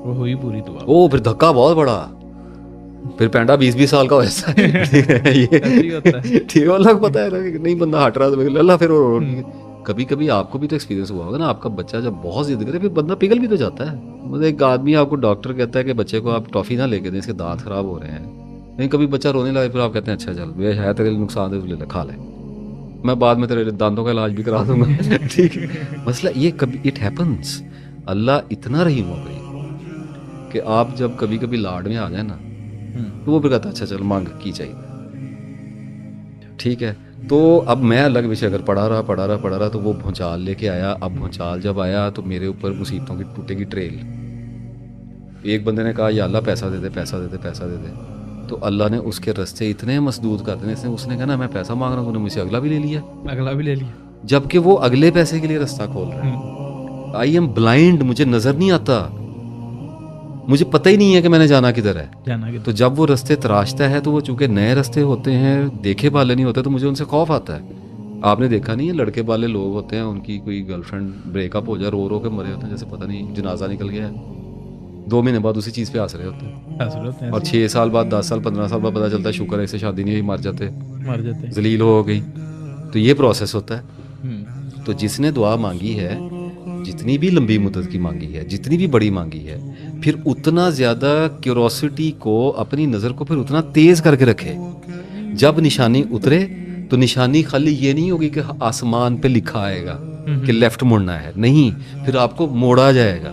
وہ ہوئی پوری دعا. وہ پھر دھکا بہت بڑا، پھر پینڈا 20 سال کا ہو جاتا ہے. ایسے ہی ہوتا ہے. ٹھیک ہے، اللہ کو پتا ہے نا کہ نہیں بندہ ہٹ رہا تو اللہ پھر کبھی کبھی آپ کو بھی تو ایکسپیرینس ہوا ہوگا نا، آپ کا بچہ جب بہت ضد کرے پھر بندہ پگھل بھی تو جاتا ہے. مطلب ایک آدمی آپ کو ڈاکٹر کہتا ہے کہ بچے کو آپ ٹافی نہ لے کے دیں، اس کے دانت خراب ہو رہے ہیں. نہیں کبھی بچہ رونے لگے پھر آپ کہتے ہیں اچھا چل یہ ہے تیرے لیے نقصان دہ، لے لے کھا لے، میں بعد میں تیرے دانتوں کا علاج بھی کرا دوں گا. ٹھیک ہے، مسئلہ یہ کبھی اٹ ہیپنس. اللہ اتنا رحیم ہو گئی کہ آپ جب کبھی کبھی لاڈ میں آ جائیں نا تو وہ بھی کہتا ہے اچھا چل مانگ کی چاہیے. ٹھیک ہے، تو اب میں اللہ کے پیچھے اگر پڑھا رہا تو وہ بھونچال لے کے آیا. اب بھونچال جب آیا تو میرے اوپر مصیبتوں کی ٹوٹے گی ٹریل. ایک بندے نے کہا یا اللہ پیسہ دے دے، تو اللہ نے اس کے رستے اتنے مسدود کر دینے. اس نے کہا نا میں پیسہ مانگ رہا ہوں، تو نے مجھ سے اگلا بھی لے لیا، جبکہ وہ اگلے پیسے کے لیے رستہ کھول رہا ہے. آئی ایم بلائنڈ، مجھے نظر نہیں آتا، مجھے پتہ ہی نہیں ہے کہ میں نے جانا کدھر ہے. تو جب وہ رستے تراشتا ہے تو وہ چونکہ نئے رستے ہوتے ہیں، دیکھے بالے نہیں ہوتے، تو مجھے ان سے خوف آتا ہے. آپ نے دیکھا نہیں ہے لڑکے والے لوگ ہوتے ہیں، ان کی کوئی گرل فرینڈ بریک اپ ہو جائے، رو رو کے مرے ہوتے ہیں جیسے پتہ نہیں جنازہ نکل گیا ہے. 2 مہینے بعد اسی چیز پہ ہنس رہے ہوتے ہیں، اور 6 سال بعد 10 سال 15 سال بعد پتہ چلتا ہے شکر ہے اسے شادی نہیں ہوئی، مر جاتے ذلیل ہو گئی. تو یہ پروسیس ہوتا ہے. تو جس نے دعا مانگی ہے، جتنی بھی لمبی مدت کی مانگی ہے، جتنی بھی بڑی مانگی ہے، پھر اتنا زیادہ کیوروسٹی کو، اپنی نظر کو پھر اتنا تیز کر کے رکھے. جب نشانی اترے تو نشانی خالی یہ نہیں ہوگی کہ آسمان پہ لکھا آئے گا کہ لیفٹ مڑنا ہے، نہیں، پھر آپ کو موڑا جائے گا.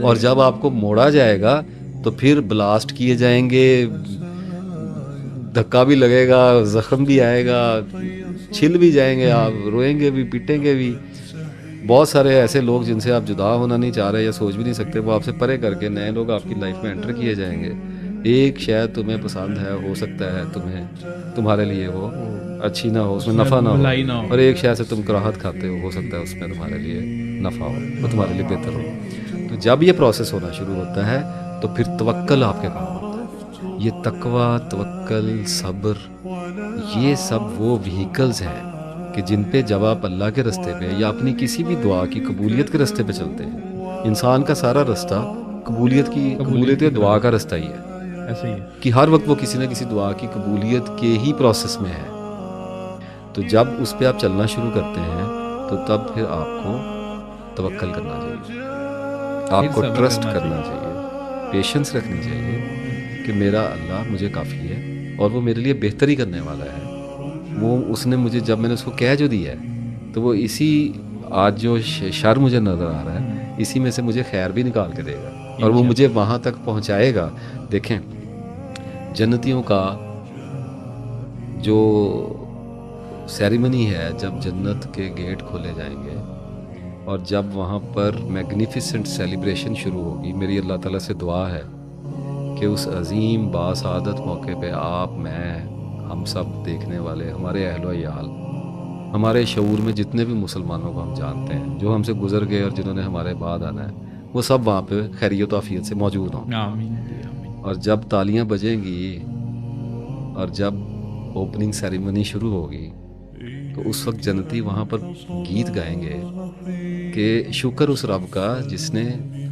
اور جب آپ کو موڑا جائے گا تو پھر بلاسٹ کیے جائیں گے، دھکا بھی لگے گا، زخم بھی آئے گا، چھل بھی جائیں گے، آپ روئیں گے بھی، پیٹیں گے بھی. بہت سارے ایسے لوگ جن سے آپ جدا ہونا نہیں چاہ رہے یا سوچ بھی نہیں سکتے، وہ آپ سے پرے کر کے نئے لوگ آپ کی لائف میں انٹر کیے جائیں گے. ایک شاید تمہیں پسند ہے، ہو سکتا ہے تمہارے لیے وہ اچھی نہ ہو، اس میں نفع نہ ہو، اور ایک شاید سے تم کراہت کھاتے ہو سکتا ہے اس میں تمہارے لیے نفع ہو، وہ تمہارے لیے بہتر ہو. تو جب یہ پروسیس ہونا شروع ہوتا ہے تو پھر توکل آپ کے کام ہوتا ہے. یہ تقوی، توکل، صبر، یہ سب وہ وہیکلز ہیں کہ جن پہ جب آپ اللہ کے رستے پہ یا اپنی کسی بھی دعا کی قبولیت کے رستے پہ چلتے ہیں، انسان کا سارا رستہ قبولیت دعا کا رستہ ہی ہے. ایسے ہی ہے کہ ہر وقت وہ کسی نہ کسی دعا کی قبولیت کے ہی پروسیس میں ہے. تو جب اس پہ آپ چلنا شروع کرتے ہیں تو تب پھر آپ کو توکل کرنا چاہیے، آپ کو ٹرسٹ کرنا چاہیے، پیشنس رکھنی چاہیے کہ میرا اللہ مجھے کافی ہے اور وہ میرے لیے بہتری کرنے والا ہے. وہ اس نے مجھے جب میں نے اس کو کہہ جو دیا ہے تو وہ اسی آج جو شر مجھے نظر آ رہا ہے اسی میں سے مجھے خیر بھی نکال کے دے گا، اور وہ مجھے وہاں تک پہنچائے گا. دیکھیں جنتیوں کا جو سیریمنی ہے، جب جنت کے گیٹ کھولے جائیں گے اور جب وہاں پر میگنیفیسنٹ سیلیبریشن شروع ہوگی، میری اللہ تعالیٰ سے دعا ہے کہ اس عظیم باسعادت موقع پہ آپ، میں، ہم سب دیکھنے والے، ہمارے اہل و عیال، ہمارے شعور میں جتنے بھی مسلمانوں کو ہم جانتے ہیں جو ہم سے گزر گئے اور جنہوں نے ہمارے بعد آنا ہے، وہ سب وہاں پہ خیریت و عافیت سے موجود ہوں. آمین. اور جب تالیاں بجیں گی اور جب اوپننگ سیریمنی شروع ہوگی تو اس وقت جنتی وہاں پر گیت گائیں گے کہ شکر اس رب کا جس نے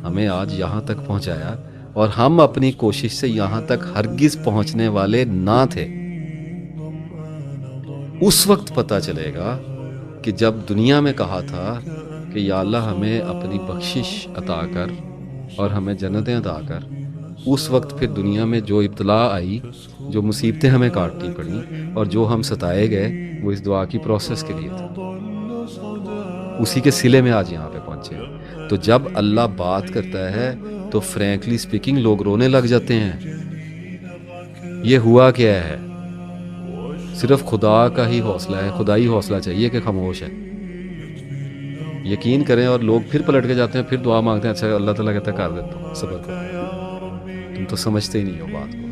ہمیں آج یہاں تک پہنچایا اور ہم اپنی کوشش سے یہاں تک ہرگز پہنچنے والے نہ تھے. اس وقت پتہ چلے گا کہ جب دنیا میں کہا تھا کہ یا اللہ ہمیں اپنی بخشش عطا کر اور ہمیں جنتیں عطا کر، اس وقت پھر دنیا میں جو ابتلا آئی، جو مصیبتیں ہمیں کاٹنی پڑیں اور جو ہم ستائے گئے، وہ اس دعا کی پروسیس کے لیے تھا. اسی کے صلے میں آج یہاں پہ پہنچے ہیں. تو جب اللہ بات کرتا ہے تو فرینکلی سپیکنگ لوگ رونے لگ جاتے ہیں. یہ ہوا کیا ہے؟ صرف خدا کا ہی حوصلہ ہے، خدائی حوصلہ چاہیے کہ خاموش ہے. یقین کریں، اور لوگ پھر پلٹ کے جاتے ہیں، پھر دعا مانگتے ہیں، اچھا اللہ تعالیٰ کہتا ہے کر دیتا ہوں، صبر کرو. تم تو سمجھتے ہی نہیں ہو بات کو.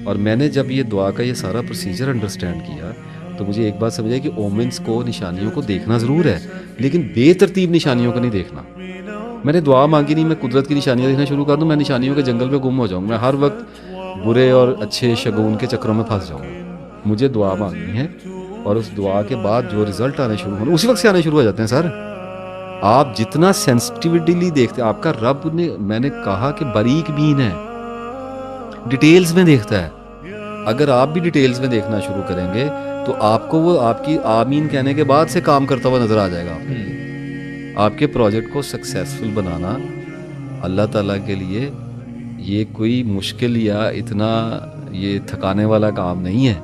اور میں نے جب یہ دعا کا یہ سارا پروسیجر انڈرسٹینڈ کیا تو مجھے ایک بات سمجھ آئی کہ اومنس کو، نشانیوں کو دیکھنا ضرور ہے لیکن بے ترتیب نشانیوں کو نہیں دیکھنا. میں نے دعا مانگی نہیں میں قدرت کی نشانیاں دیکھنا شروع کر دوں، میں نشانیوں کے جنگل میں گم ہو جاؤں، میں ہر وقت برے اور اچھے شگون کے چکروں میں پھنس جاؤں. مجھے دعا مانگنی ہے اور اس دعا کے بعد جو رزلٹ آنے شروع ہونے اسی وقت سے آنے شروع ہو جاتے ہیں. سر آپ جتنا سینسٹیوٹیلی دیکھتے ہیں، آپ کا رب نے، میں نے کہا کہ باریک بین ہے، ڈیٹیلز میں دیکھتا ہے. اگر آپ بھی ڈیٹیلز میں دیکھنا شروع کریں گے تو آپ کو وہ آپ کی آمین کہنے کے بعد سے کام کرتا ہوا نظر آ جائے گا. آپ کے پروجیکٹ کو سکسیسفل بنانا اللہ تعالیٰ کے لیے یہ کوئی مشکل یا اتنا یہ تھکانے والا کام نہیں ہے.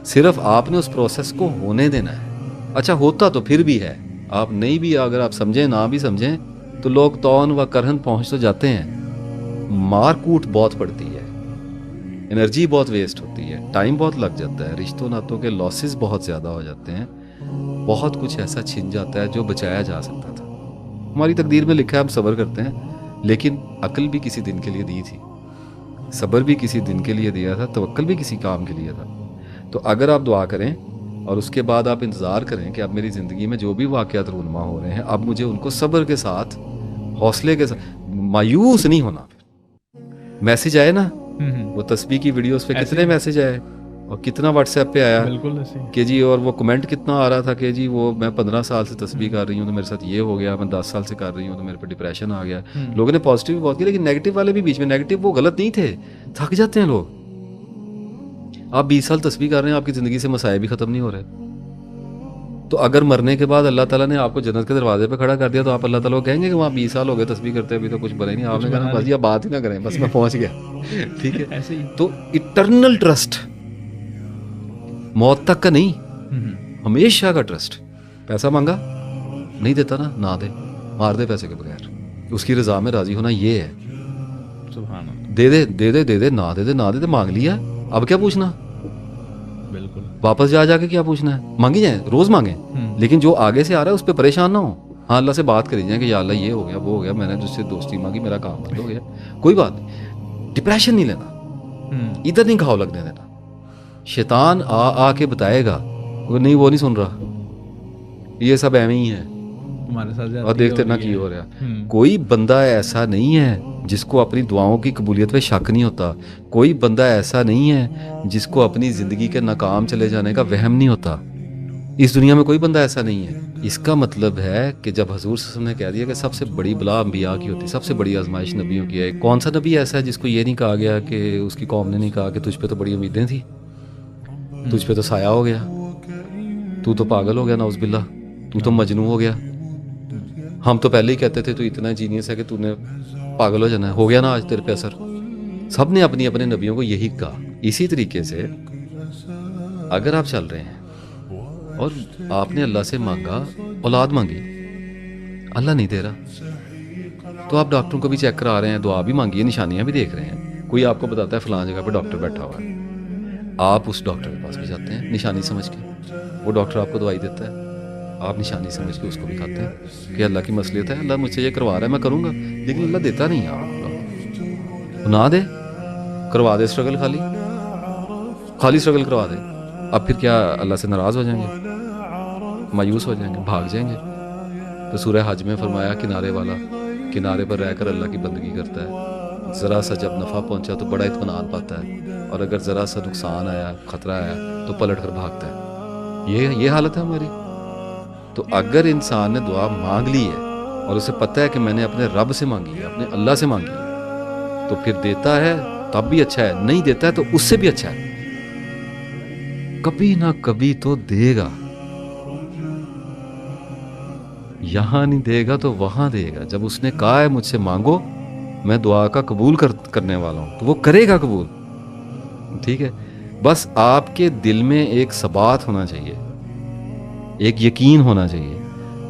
صرف آپ نے اس پروسیس کو ہونے دینا ہے. اچھا ہوتا تو پھر بھی ہے، آپ نہیں بھی، اگر آپ سمجھیں نہ بھی سمجھیں تو لوگ تون و کرہن پہنچ تو جاتے ہیں. مار کوٹ بہت پڑتی ہے، انرجی بہت ویسٹ ہوتی ہے، ٹائم بہت لگ جاتا ہے، رشتوں ناتوں کے لاسز بہت زیادہ ہو جاتے ہیں، بہت کچھ ایسا چھن جاتا ہے جو بچایا جا سکتا تھا. ہماری تقدیر میں لکھا ہے ہم صبر کرتے ہیں، لیکن عقل بھی کسی دن کے لیے دی تھی، صبر بھی کسی دن کے لیے دیا تھا، توکل بھی کسی کام کے لیے تھا. تو اگر آپ دعا کریں اور اس کے بعد آپ انتظار کریں کہ اب میری زندگی میں جو بھی واقعات رونما ہو رہے ہیں اب مجھے ان کو صبر کے ساتھ، حوصلے کے ساتھ، مایوس نہیں ہونا. میسج آئے نا، وہ تسبیح کی ویڈیوز پہ کتنے میسج آئے اور کتنا واٹس ایپ پہ آیا بالکل ایسے ہی. کہ جی، اور وہ کمنٹ کتنا آ رہا تھا کہ جی وہ میں 15 سال سے تسبیح کر رہی ہوں تو میرے ساتھ یہ ہو گیا، میں 10 سال سے کر رہی ہوں تو میرے پہ ڈپریشن آ گیا. لوگوں نے پازیٹیو بھی بہت کیا لیکن نیگیٹو والے بھی بیچ میں، نیگیٹو وہ غلط نہیں تھے، تھک جاتے ہیں لوگ. آپ 20 سال تسبیح کر رہے ہیں، آپ کی زندگی سے مسائل بھی ختم نہیں ہو رہے. تو اگر مرنے کے بعد اللہ تعالیٰ نے آپ کو جنت کے دروازے پہ کھڑا کر دیا تو آپ اللہ تعالیٰ کو کہیں گے کہ وہاں 20 سال ہو گئے تسبیح کرتے، ابھی تو کچھ بنے نہیں. آپ نے کہا بس یہ بات ہی نہ کریں، بس میں پہنچ گیا. ٹھیک ہے، ایسے ہی. تو اٹرنل ٹرسٹ، موت تک کا نہیں، ہمیشہ کا ٹرسٹ. پیسہ مانگا نہیں دیتا نا، نہ دے، مار دے پیسے کے بغیر. اس کی رضا میں راضی ہونا یہ ہے. سبحان اللہ. دے دے دے دے دے دے، نہ دے دے نہ دے دے، مانگ لیا اب کیا پوچھنا. بالکل. واپس جا کے کیا پوچھنا ہے. مانگی جائیں، روز مانگیں، لیکن جو آگے سے آ رہا ہے اس پہ پریشان نہ ہو. ہاں اللہ سے بات کری جائیں کہ یا اللہ یہ ہو گیا وہ ہو گیا، میں نے جس سے دوستی مانگی میرا کام بند ہو گیا، کوئی بات نہیں. ڈپریشن نہیں لینا، ادھر نہیں گھاؤ لگنے دینا. شیطان آ کے بتائے گا وہ نہیں سن رہا، یہ سب ایویں ہی ہے ہمارے ساتھ اور دیکھتے نہ کی ہو رہا. کوئی بندہ ایسا نہیں ہے جس کو اپنی دعاؤں کی قبولیت پہ شک نہیں ہوتا. کوئی بندہ ایسا نہیں ہے جس کو اپنی زندگی کے ناکام چلے جانے کا وہم نہیں ہوتا. اس دنیا میں کوئی بندہ ایسا نہیں ہے. اس کا مطلب ہے کہ جب حضور صلی اللہ علیہ وسلم نے کہہ دیا کہ سب سے بڑی بلا انبیاء کی ہوتی، سب سے بڑی آزمائش نبیوں کی ہے، کون سا نبی ایسا ہے جس کو یہ نہیں کہا گیا کہ اس کی قوم نے نہیں کہا کہ تجھ پہ تو بڑی امیدیں تھیں، تجھ پہ تو سایہ ہو گیا، تو پاگل ہو گیا، نعوذ باللہ، تو مجنون ہو گیا. ہم تو پہلے ہی کہتے تھے تو اتنا جینیس ہے کہ تو نے پاگل ہو جانا ہے، ہو گیا نا آج تیرے پہ اثر. سب نے اپنی اپنے نبیوں کو یہی کہا. اسی طریقے سے اگر آپ چل رہے ہیں اور آپ نے اللہ سے مانگا، اولاد مانگی، اللہ نہیں دے رہا، تو آپ ڈاکٹروں کو بھی چیک کرا رہے ہیں، دعا بھی مانگی ہے، نشانیاں بھی دیکھ رہے ہیں. کوئی آپ کو بتاتا ہے فلاں جگہ پہ ڈاکٹر بیٹھا ہوا ہے، آپ اس ڈاکٹر کے پاس بھی جاتے ہیں نشانی سمجھ کے. وہ ڈاکٹر آپ کو دوائی دیتا ہے، آپ نشانی سمجھ کے اس کو بھی کھاتے ہیں کہ اللہ کی مصلحت ہے، اللہ مجھ سے یہ کروا رہا ہے میں کروں گا، لیکن اللہ دیتا نہیں ہے. آپ نہ دے، کروا دے اسٹرگل، خالی اسٹرگل کروا دے. اب پھر کیا اللہ سے ناراض ہو جائیں گے، مایوس ہو جائیں گے، بھاگ جائیں گے؟ تو سورہ حج میں فرمایا کنارے والا کنارے پر رہ کر اللہ کی بندگی کرتا ہے، ذرا سا جب نفع پہنچا تو بڑا اطمینان پاتا ہے، اور اگر ذرا سا نقصان آیا، خطرہ آیا تو پلٹ کر بھاگتا ہے. یہ حالت ہے ہماری. تو اگر انسان نے دعا مانگ لی ہے اور اسے پتہ ہے کہ میں نے اپنے رب سے مانگی ہے، اپنے اللہ سے مانگی ہے، تو پھر دیتا ہے تب بھی اچھا ہے، نہیں دیتا ہے تو اس سے بھی اچھا ہے. کبھی نہ کبھی تو دے گا، یہاں نہیں دے گا تو وہاں دے گا. جب اس نے کہا ہے مجھ سے مانگو، میں دعا کا قبول کرنے والا ہوں، تو وہ کرے گا قبول. ٹھیک ہے، بس آپ کے دل میں ایک ثبات ہونا چاہیے، ایک یقین ہونا چاہیے.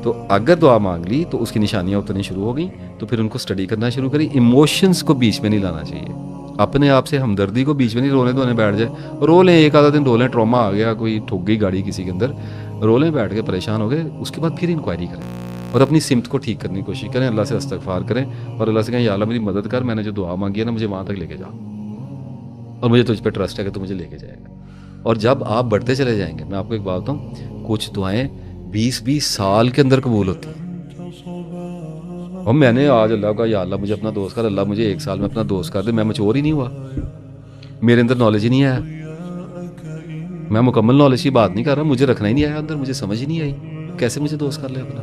تو اگر دعا مانگ لی تو اس کی نشانیاں اتنی شروع ہو گئیں تو پھر ان کو اسٹڈی کرنا شروع کری. ایموشنز کو بیچ میں نہیں لانا چاہیے، اپنے آپ سے ہمدردی کو بیچ میں نہیں، رونے دھونے بیٹھ جائے، رو لیں ایک آدھا دن رو لیں، ٹراما آ گیا، کوئی ٹھک گئی گاڑی کسی کے اندر، رو لیں بیٹھ کے، پریشان ہو گئے، اس کے بعد پھر انکوائری کریں اور اپنی سمت کو ٹھیک کرنے کی کوشش کریں. اللہ سے استغفار کریں اور اللہ سے کہیں یا اللہ میری مدد کر، میں نے جو دعا مانگی ہے نا مجھے وہاں تک لے کے جا، اور مجھے تجھ پہ ٹرسٹ ہے کہ تو مجھے لے کے جائے گا. اور جب آپ بڑھتے چلے جائیں گے، میں آپ کو ایک بات بتاؤں، کچھ دعائیں 20-20 سال کے اندر قبول ہوتی ہیں. اور میں نے آج اللہ کا یا اللہ مجھے اپنا دوست کر، اللہ مجھے 1 سال میں اپنا دوست کر دے، میں مچور ہی نہیں ہوا، میرے اندر نالج ہی نہیں آیا، میں مکمل نالج کی بات نہیں کر رہا، مجھے رکھنا ہی نہیں آیا اندر، مجھے سمجھ ہی نہیں آئی کیسے مجھے دوست کر لے اپنا.